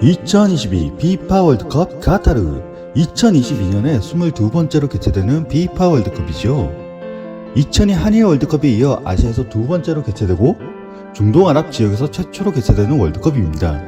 2022 비파 월드컵 카타르. 2022년에 22번째로 개최되는 비파 월드컵이죠. 2002 한일 월드컵에 이어 아시아에서 두 번째로 개최되고 중동 아랍 지역에서 최초로 개최되는 월드컵입니다.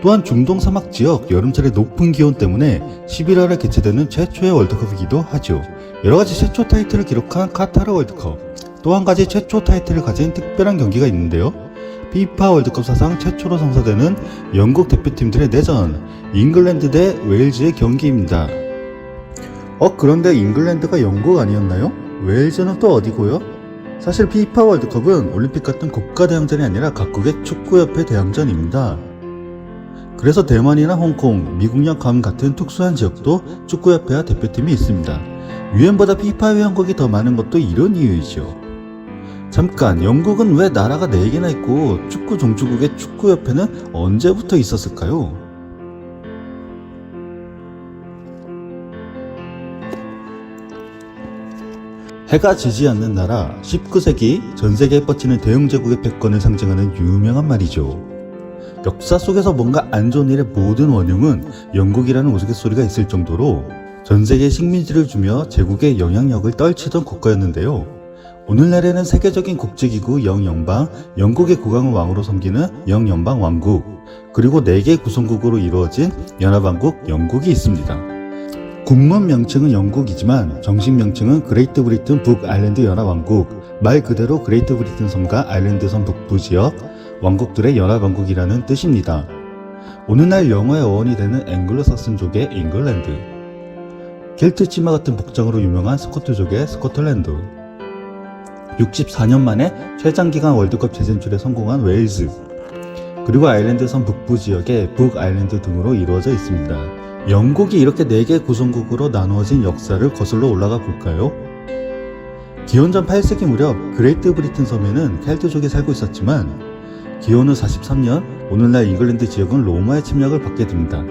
또한 중동 사막 지역 여름철의 높은 기온 때문에 11월에 개최되는 최초의 월드컵이기도 하죠. 여러가지 최초 타이틀을 기록한 카타르 월드컵. 또 한 가지 최초 타이틀을 가진 특별한 경기가 있는데요. 피파 월드컵 사상 최초로 성사되는 영국 대표팀들의 내전, 잉글랜드 대 웨일즈의 경기입니다. 그런데 잉글랜드가 영국 아니었나요? 웨일즈는 또 어디고요? 사실 피파 월드컵은 올림픽 같은 국가 대항전이 아니라 각국의 축구협회 대항전입니다. 그래서 대만이나 홍콩, 미국령 감 같은 특수한 지역도 축구협회와 대표팀이 있습니다. 유엔보다 피파 회원국이 더 많은 것도 이런 이유이죠. 잠깐, 영국은 왜 나라가 4개나 있고 축구 종주국의 축구협회는 언제부터 있었을까요? 해가 지지 않는 나라, 19세기 전 세계에 뻗치는 대영 제국의 패권을 상징하는 유명한 말이죠. 역사 속에서 뭔가 안 좋은 일의 모든 원흉은 영국이라는 우스갯소리가 있을 정도로 전 세계에 식민지를 주며 제국의 영향력을 떨치던 국가였는데요. 오늘날에는 세계적인 국제기구 영연방, 영국의 국왕을 왕으로 섬기는 영연방 왕국, 그리고 4개 구성국으로 이루어진 연합왕국 영국이 있습니다. 군문 명칭은 영국이지만 정식 명칭은 그레이트 브리튼 북아일랜드 연합왕국, 말 그대로 그레이트 브리튼 섬과 아일랜드 섬 북부 지역, 왕국들의 연합왕국이라는 뜻입니다. 오늘날 영어의 어원이 되는 앵글로삭슨족의 잉글랜드, 켈트 치마 같은 복장으로 유명한 스코트족의 스코틀랜드, 64년 만에 최장기간 월드컵 재진출에 성공한 웨일즈, 그리고 아일랜드 섬 북부 지역의 북아일랜드 등으로 이루어져 있습니다. 영국이 이렇게 4개 구성국으로 나누어진 역사를 거슬러 올라가 볼까요? 기원전 8세기 무렵 그레이트 브리튼 섬에는 켈트족이 살고 있었지만 기원 후 43년 오늘날 잉글랜드 지역은 로마의 침략을 받게 됩니다.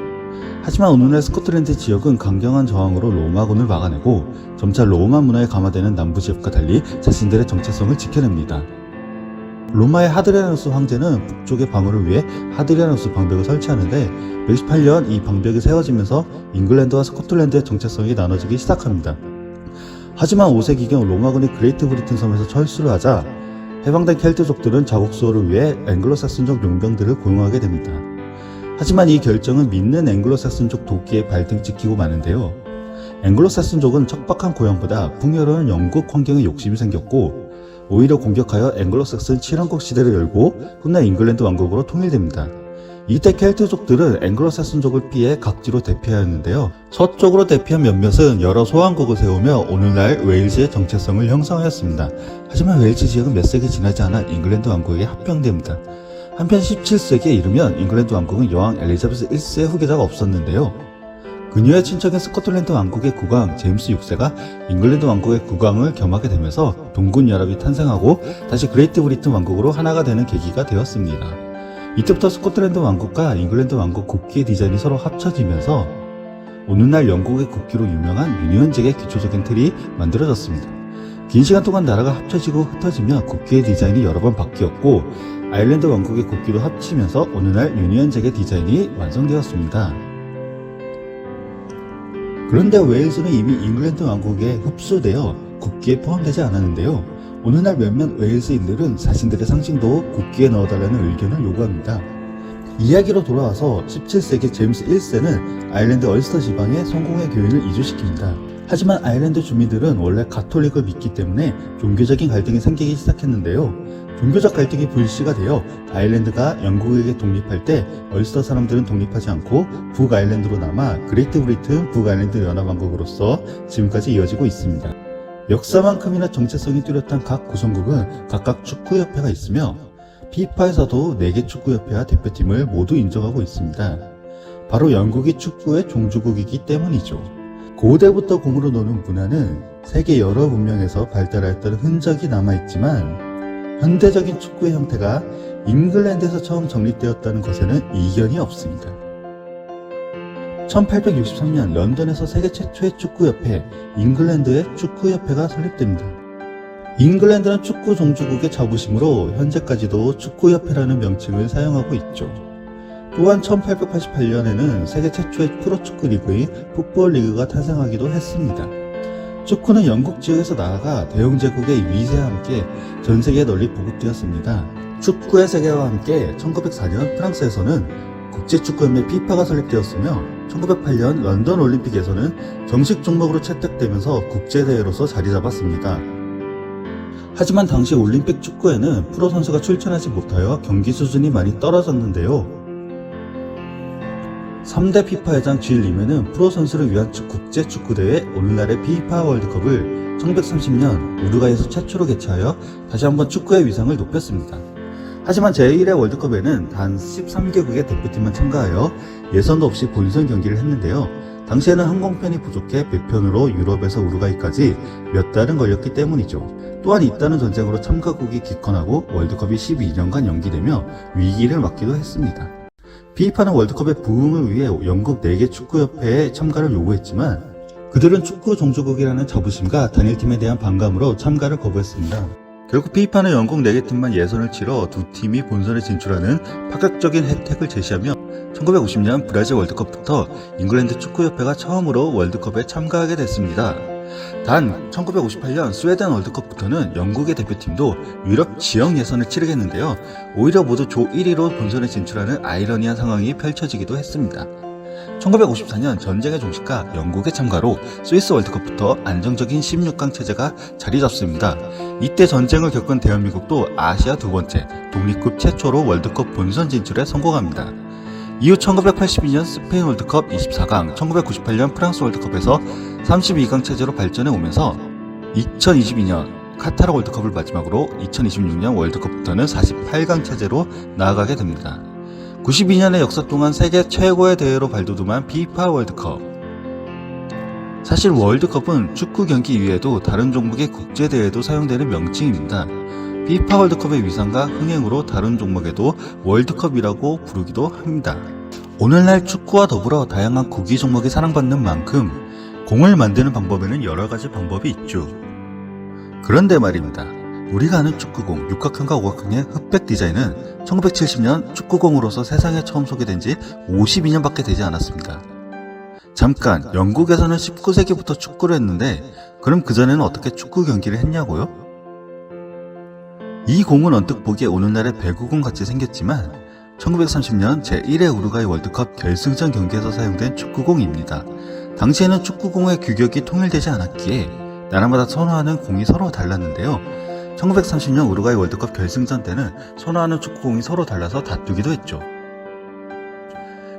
하지만 오늘날 스코틀랜드 지역은 강경한 저항으로 로마군을 막아내고 점차 로마 문화에 감화되는 남부 지역과 달리 자신들의 정체성을 지켜냅니다. 로마의 하드리아누스 황제는 북쪽의 방어를 위해 하드리아누스 방벽을 설치하는데 118년 이 방벽이 세워지면서 잉글랜드와 스코틀랜드의 정체성이 나눠지기 시작합니다. 하지만 5세기경 로마군이 그레이트 브리튼 섬에서 철수를 하자 해방된 켈트족들은 자국 수호를 위해 앵글로삭슨족 용병들을 고용하게 됩니다. 하지만 이 결정은 믿는 앵글로삭슨족 도끼에 발등 찍히고 마는데요. 앵글로삭슨족은 척박한 고향보다 풍요로운 영국 환경에 욕심이 생겼고 오히려 공격하여 앵글로삭슨 7왕국 시대를 열고 훗날 잉글랜드 왕국으로 통일됩니다. 이때 켈트족들은 앵글로삭슨족을 피해 각지로 대피하였는데요. 서쪽으로 대피한 몇몇은 여러 소왕국을 세우며 오늘날 웨일즈의 정체성을 형성하였습니다. 하지만 웨일즈 지역은 몇 세기 지나지 않아 잉글랜드 왕국에 합병됩니다. 한편 17세기에 이르면 잉글랜드 왕국은 여왕 엘리자베스 1세의 후계자가 없었는데요. 그녀의 친척인 스코틀랜드 왕국의 국왕 제임스 6세가 잉글랜드 왕국의 국왕을 겸하게 되면서 동군 연합이 탄생하고 다시 그레이트 브리튼 왕국으로 하나가 되는 계기가 되었습니다. 이때부터 스코틀랜드 왕국과 잉글랜드 왕국 국기의 디자인이 서로 합쳐지면서 오늘날 영국의 국기로 유명한 유니언잭의 기초적인 틀이 만들어졌습니다. 긴 시간 동안 나라가 합쳐지고 흩어지며 국기의 디자인이 여러 번 바뀌었고 아일랜드 왕국의 국기도 합치면서 오늘날 유니언잭의 디자인이 완성되었습니다. 그런데 웨일즈는 이미 잉글랜드 왕국에 흡수되어 국기에 포함되지 않았는데요. 오늘날 몇몇 웨일즈인들은 자신들의 상징도 국기에 넣어달라는 의견을 요구합니다. 이야기로 돌아와서 17세기 제임스 1세는 아일랜드 얼스터 지방에 성공의 교인을 이주시킵니다. 하지만 아일랜드 주민들은 원래 가톨릭을 믿기 때문에 종교적인 갈등이 생기기 시작했는데요. 종교적 갈등이 불씨가 되어 아일랜드가 영국에게 독립할 때 얼스터 사람들은 독립하지 않고 북아일랜드로 남아 그레이트 브리튼 북아일랜드 연합왕국으로서 지금까지 이어지고 있습니다. 역사만큼이나 정체성이 뚜렷한 각 구성국은 각각 축구협회가 있으며 피파에서도 4개 축구협회와 대표팀을 모두 인정하고 있습니다. 바로 영국이 축구의 종주국이기 때문이죠. 고대부터 공으로 노는 문화는 세계 여러 문명에서 발달하였다는 흔적이 남아있지만 현대적인 축구의 형태가 잉글랜드에서 처음 정립되었다는 것에는 이견이 없습니다. 1863년 런던에서 세계 최초의 축구협회, 잉글랜드의 축구협회가 설립됩니다. 잉글랜드는 축구 종주국의 자부심으로 현재까지도 축구협회라는 명칭을 사용하고 있죠. 또한 1888년에는 세계 최초의 프로축구 리그인 풋볼 리그가 탄생하기도 했습니다. 축구는 영국 지역에서 나아가 대영 제국의 위세와 함께 전 세계에 널리 보급되었습니다. 축구의 세계와 함께 1904년 프랑스에서는 국제축구연맹 FIFA가 설립되었으며 1908년 런던 올림픽에서는 정식 종목으로 채택되면서 국제대회로서 자리 잡았습니다. 하지만 당시 올림픽 축구에는 프로 선수가 출전하지 못하여 경기 수준이 많이 떨어졌는데요. 3대 FIFA 회장 질 리메는 프로 선수를 위한 국제 축구대회 오늘날의 FIFA 월드컵을 1930년 우루과이에서 최초로 개최하여 다시 한번 축구의 위상을 높였습니다. 하지만 제1회 월드컵에는 단 13개국의 대표팀만 참가하여 예선도 없이 본선 경기를 했는데요. 당시에는 항공편이 부족해 배편으로 유럽에서 우루과이까지 몇 달은 걸렸기 때문이죠. 또한 잇따른 전쟁으로 참가국이 기권하고 월드컵이 12년간 연기되며 위기를 맞기도 했습니다. FIFA는 월드컵의 부흥을 위해 영국 4개 축구협회에 참가를 요구했지만 그들은 축구 종주국이라는 자부심과 단일팀에 대한 반감으로 참가를 거부했습니다. 결국 FIFA는 영국 4개 팀만 예선을 치러 두 팀이 본선에 진출하는 파격적인 혜택을 제시하며 1950년 브라질 월드컵부터 잉글랜드 축구협회가 처음으로 월드컵에 참가하게 됐습니다. 단 1958년 스웨덴 월드컵부터는 영국의 대표팀도 유럽 지역 예선을 치르겠는데요. 오히려 모두 조 1위로 본선에 진출하는 아이러니한 상황이 펼쳐지기도 했습니다. 1954년 전쟁의 종식과 영국의 참가로 스위스 월드컵부터 안정적인 16강 체제가 자리 잡습니다. 이때 전쟁을 겪은 대한민국도 아시아 두 번째, 독립국 최초로 월드컵 본선 진출에 성공합니다. 이후 1982년 스페인 월드컵 24강, 1998년 프랑스 월드컵에서 32강 체제로 발전해 오면서 2022년 카타르 월드컵을 마지막으로 2026년 월드컵부터는 48강 체제로 나아가게 됩니다. 92년의 역사 동안 세계 최고의 대회로 발돋움한 FIFA 월드컵. 사실 월드컵은 축구 경기 이외에도 다른 종목의 국제대회에도 사용되는 명칭입니다. FIFA 월드컵의 위상과 흥행으로 다른 종목에도 월드컵이라고 부르기도 합니다. 오늘날 축구와 더불어 다양한 구기 종목이 사랑받는 만큼 공을 만드는 방법에는 여러 가지 방법이 있죠. 그런데 말입니다. 우리가 아는 축구공, 육각형과 오각형의 흑백 디자인은 1970년 축구공으로서 세상에 처음 소개된 지 52년밖에 되지 않았습니다. 잠깐, 영국에서는 19세기부터 축구를 했는데 그럼 그전에는 어떻게 축구 경기를 했냐고요? 이 공은 언뜻 보기에 오늘날의 배구공 같이 생겼지만 1930년 제1회 우루과이 월드컵 결승전 경기에서 사용된 축구공입니다. 당시에는 축구공의 규격이 통일되지 않았기에 나라마다 선호하는 공이 서로 달랐는데요. 1930년 우루과이 월드컵 결승전 때는 선호하는 축구공이 서로 달라서 다투기도 했죠.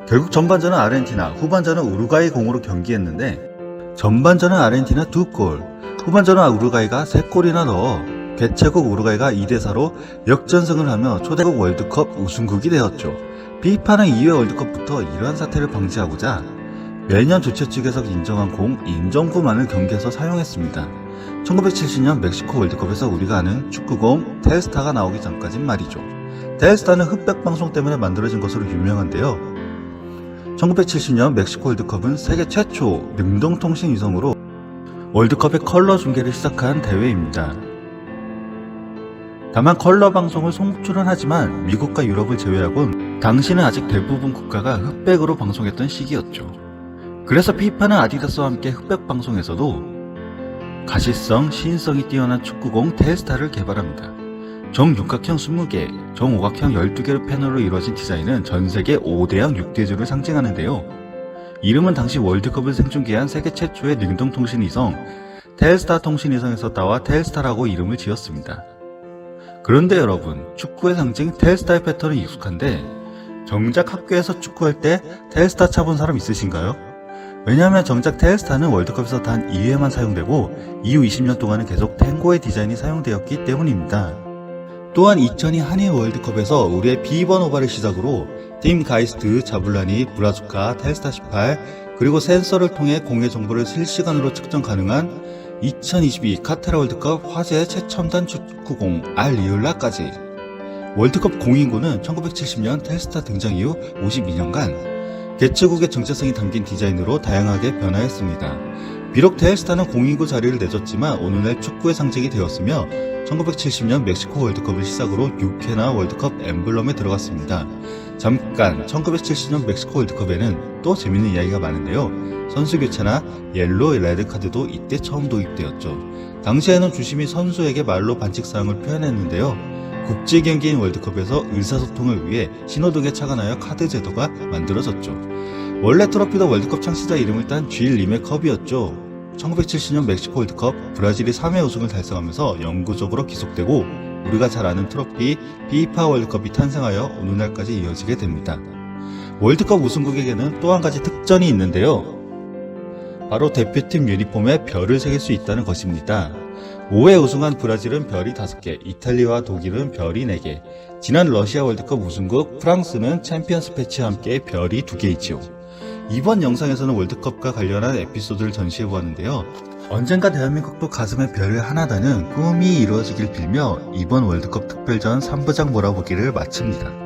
결국 전반전은 아르헨티나, 후반전은 우루과이 공으로 경기했는데 전반전은 아르헨티나 2골, 후반전은 우루과이가 3골이나 넣어 개최국 우루과이가 2대4로 역전승을 하며 초대국 월드컵 우승국이 되었죠. FIFA는 2회 월드컵부터 이러한 사태를 방지하고자 매년 주최 측에서 인정한 공 인정구만을 경기에서 사용했습니다. 1970년 멕시코 월드컵에서 우리가 아는 축구공 텔스타가 나오기 전까진 말이죠. 텔스타는 흑백 방송 때문에 만들어진 것으로 유명한데요. 1970년 멕시코 월드컵은 세계 최초 능동통신 위성으로 월드컵의 컬러 중계를 시작한 대회입니다. 다만 컬러 방송을 송출은 미국과 유럽을 제외하곤 당시는 아직 대부분 국가가 흑백으로 방송했던 시기였죠. 그래서 FIFA는 아디다스와 함께 흑백 방송에서도 가시성, 시인성이 뛰어난 축구공 텔스타를 개발합니다. 정육각형 20개, 정오각형 12개의 패널로 이루어진 디자인은 전세계 5대양 6대주를 상징하는데요. 이름은 당시 월드컵을 생중계한 세계 최초의 능동통신위성 텔스타 통신위성에서 따와 텔스타라고 이름을 지었습니다. 그런데 여러분, 축구의 상징 텔스타의 패턴은 익숙한데 정작 학교에서 축구할 때 텔스타 차본 사람 있으신가요? 왜냐하면 정작 텔스타는 월드컵에서 단 2회만 사용되고 이후 20년 동안은 계속 탱고의 디자인이 사용되었기 때문입니다. 또한 2002 한일 월드컵에서 우리의 비번오바를 시작으로 팀 가이스트, 자블라니, 브라주카, 텔스타 18 그리고 센서를 통해 공의 정보를 실시간으로 측정 가능한 2022 카타르 월드컵 화제의 최첨단 축구공 알리올라까지 월드컵 공인구는 1970년 텔스타 등장 이후 52년간 개최국의 정체성이 담긴 디자인으로 다양하게 변화했습니다. 비록 대헬스타는 공이고 자리를 내줬지만 오늘날 축구의 상징이 되었으며 1970년 멕시코 월드컵을 시작으로 6회나 월드컵 엠블럼에 들어갔습니다. 잠깐 1970년 멕시코 월드컵에는 또 재밌는 이야기가 많은데요. 선수 교체나 옐로 레드 카드도 이때 처음 도입되었죠. 당시에는 주심이 선수에게 말로 반칙사항을 표현했는데요. 국제 경기인 월드컵에서 의사소통을 위해 신호등에 착안하여 카드 제도가 만들어졌죠. 원래 트로피도 월드컵 창시자 이름을 딴 쥘 리메 컵이었죠. 1970년 멕시코 월드컵 브라질이 3회 우승을 달성하면서 영구적으로 기속되고 우리가 잘 아는 트로피 피파 월드컵이 탄생하여 오늘날까지 이어지게 됩니다. 월드컵 우승국에게는 또 한 가지 특전이 있는데요. 바로 대표팀 유니폼에 별을 새길 수 있다는 것입니다. 5회 우승한 브라질은 별이 5개, 이탈리아와 독일은 별이 4개, 지난 러시아 월드컵 우승국 프랑스는 챔피언스 패치와 함께 별이 2개이지요. 이번 영상에서는 월드컵과 관련한 에피소드를 전시해보았는데요. 언젠가 대한민국도 가슴에 별을 하나 다는 꿈이 이루어지길 빌며 이번 월드컵 특별전 3부작 몰아보기를 마칩니다.